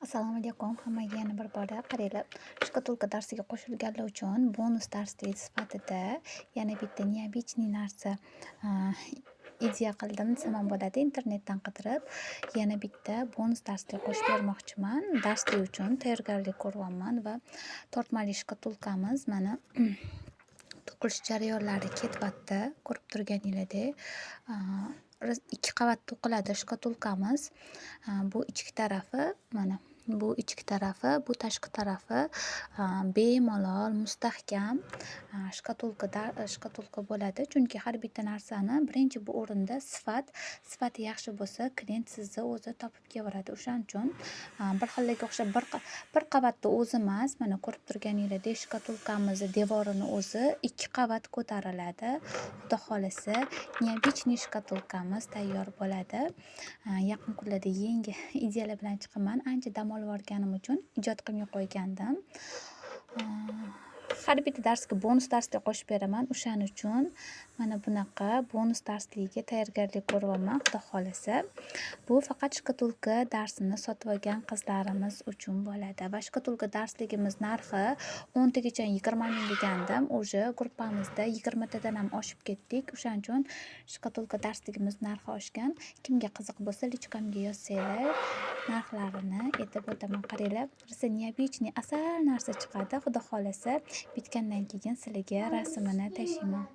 Assalomu alaykum hammaga yana bir bora qaranglar. Shkatulka darsiga qo'shilganlar uchun bonus darslik sifatida yana bitta необычный narsa ah, ideya qildim desam ham bo'ladi. Internetdan qidirib yana bitta bonus darslik qo'shib bermoqchiman. Darslik uchun tayyorgarlik ko'ryapman va tortmali shkatulkamiz mana to'qilish jarayonlari ketyapti. Ko'rib turganingizdek, ikki qavat to'qiladi shkatulkamiz. Bu ichki tarafi mana bu ichki tarafi, bu tashqi tarafi bemalol mustahkam shkatulka bo'ladi. Chunki har bitta narsani birinchi bu o'rinda sifati yaxshi bo'lsa, klient sizni o'zi topib kelaveradi. O'shaning uchun bir xillarga o'xshab bir qavatda o'zi emas, mana ko'rib turganingizdek shkatulkamizni devorini o'zi ikki qavat ko'tariladi. Xudo xolasa, необычный shkatulkamiz tayyor bo'ladi. Yaqin kunlarda yangi ideyalar bilan chiqaman. Ancha dam olib olganim uchun ijod qilmay qo'ygandim. Har bitta darsga bonus darslik qo'shib beraman. O'shaning uchun mana bunaqa bonus darsligiga tayyorgarlik ko'ryapman. Xudo xolasa, bu faqat shkatulka darsini sotib olgan qizlarimiz uchun bo'ladi. Va shkatulka darsligimiz narxi 10 tagacha 20 ming degandim. O'sha gruppamizda 20 tadan ham oshib ketdik. O'shaning uchun shkatulka darsligimiz narxi oshgan. Kimga qiziq bo'lsa, lichkamga yozsanglar, narxlarini aytib o'taman. Qaranglar, rosa необычный asal narsa chiqadi. Xudo xolasa, bitgandan keyin sizlarga rasmini tashlayman.